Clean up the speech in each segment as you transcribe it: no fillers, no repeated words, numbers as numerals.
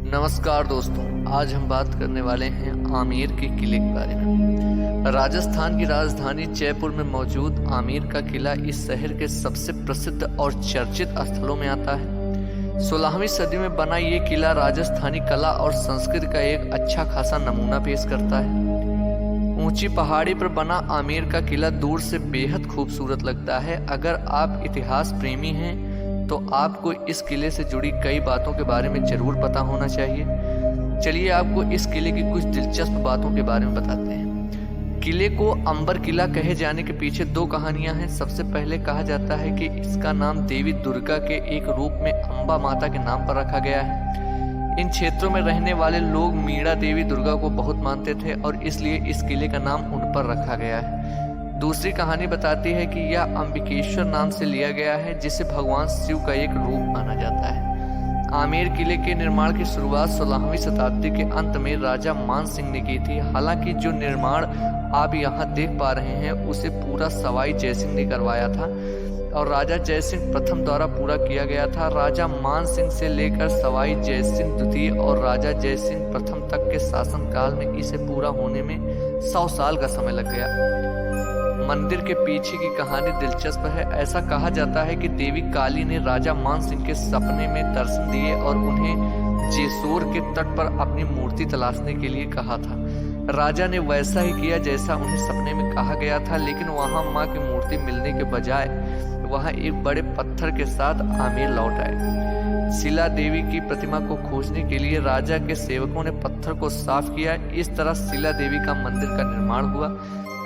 नमस्कार दोस्तों, आज हम बात करने वाले हैं आमेर के किले के बारे में। राजस्थान की राजधानी जयपुर में मौजूद आमेर का किला इस शहर के सबसे प्रसिद्ध और चर्चित स्थलों में आता है। 16वीं सदी में बना ये किला राजस्थानी कला और संस्कृति का एक अच्छा खासा नमूना पेश करता है। ऊंची पहाड़ी पर बना आमेर का किला दूर से बेहद खूबसूरत लगता है। अगर आप इतिहास प्रेमी हैं तो आपको इस किले से जुड़ी कई बातों के बारे में जरूर पता होना चाहिए। चलिए आपको इस किले की कुछ दिलचस्प बातों के बारे में बताते हैं। किले को अंबर किला कहे जाने के पीछे दो कहानियां हैं। सबसे पहले कहा जाता है कि इसका नाम देवी दुर्गा के एक रूप में अंबा माता के नाम पर रखा गया है। इन क्षेत्रों में रहने वाले लोग मीणा देवी दुर्गा को बहुत मानते थे और इसलिए इस किले का नाम उन पर रखा गया है। दूसरी कहानी बताती है कि यह अंबिकेश्वर नाम से लिया गया है, जिसे भगवान शिव का एक रूप माना जाता है। आमेर किले के निर्माण की शुरुआत 16वीं शताब्दी के अंत में राजा मान सिंह ने की थी। हालांकि जो निर्माण आप यहाँ देख पा रहे हैं उसे पूरा सवाई जयसिंह ने करवाया था और राजा जयसिंह प्रथम द्वारा पूरा किया गया था। राजा मान सिंह से लेकर सवाई जयसिंह द्वितीय और राजा जयसिंह प्रथम तक के शासन काल में इसे पूरा होने में 100 साल का समय लग गया। मंदिर के पीछे की कहानी दिलचस्प है। ऐसा कहा जाता है कि देवी काली ने राजा मान सिंह के सपने में दर्शन दिए और उन्हें जेसोर के तट पर अपनी मूर्ति तलाशने के लिए कहा था। राजा ने वैसा ही किया जैसा उन्हें सपने में कहा गया था, लेकिन वहां मां की मूर्ति मिलने के बजाय वहां एक बड़े पत्थर के साथ आमेर लौट आए। शिला देवी की प्रतिमा को खोजने के लिए राजा के सेवकों ने पत्थर को साफ किया। इस तरह शिला देवी का मंदिर का निर्माण हुआ।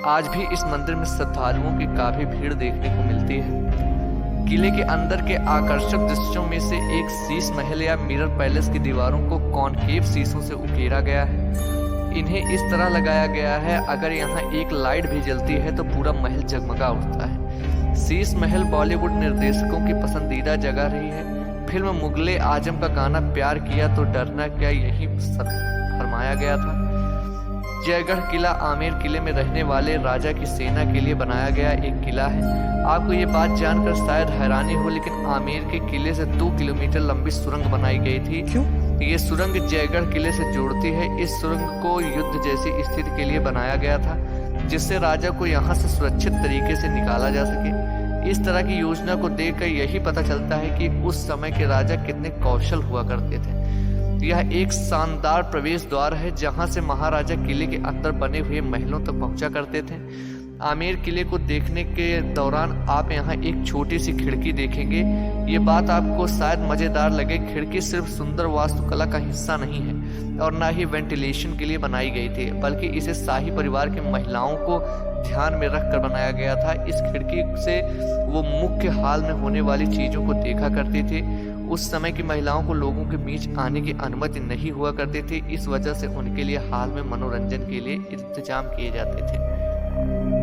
आज भी इस मंदिर में श्रद्धालुओं की काफी भीड़ देखने को मिलती है। किले के अंदर के आकर्षक दृश्यों में से एक शीश महल या मिरर पैलेस की दीवारों को कॉनकेव शीशों से उकेरा गया है। इन्हें इस तरह लगाया गया है, अगर यहाँ एक लाइट भी जलती है तो पूरा महल जगमगा उठता है। शीश महल बॉलीवुड निर्देशकों की पसंदीदा जगह रही है। फिल्म मुगले आजम का गाना प्यार किया तो डरना क्या यही फरमाया गया था। जयगढ़ किला आमेर किले में रहने वाले राजा की सेना के लिए बनाया गया एक किला है। आपको ये बात जानकर शायद हैरानी हो, लेकिन आमेर के किले से 2 किलोमीटर लंबी सुरंग बनाई गई थी। क्यों? ये सुरंग जयगढ़ किले से जोड़ती है। इस सुरंग को युद्ध जैसी स्थिति के लिए बनाया गया था, जिससे राजा को यहाँ से सुरक्षित तरीके से निकाला जा सके। इस तरह की योजना को देखकर यही पता चलता है कि उस समय के राजा कितने कौशल हुआ करते थे। यह एक शानदार प्रवेश द्वार है जहां से महाराजा किले के अंदर बने हुए महलों तक पहुंचा करते थे। आमेर किले को देखने के दौरान आप यहां एक छोटी सी खिड़की देखेंगे। ये बात आपको शायद मजेदार लगे। खिड़की सिर्फ सुंदर वास्तुकला का हिस्सा नहीं है और ना ही वेंटिलेशन के लिए बनाई गई थी, बल्कि इसे शाही परिवार की महिलाओं को ध्यान में रखकर बनाया गया था। इस खिड़की से वो मुख्य हाल में होने वाली चीजों को देखा करते थे। उस समय की महिलाओं को लोगों के बीच आने की अनुमति नहीं हुआ करती थी, इस वजह से उनके लिए हाल में मनोरंजन के लिए इंतजाम किए जाते थे।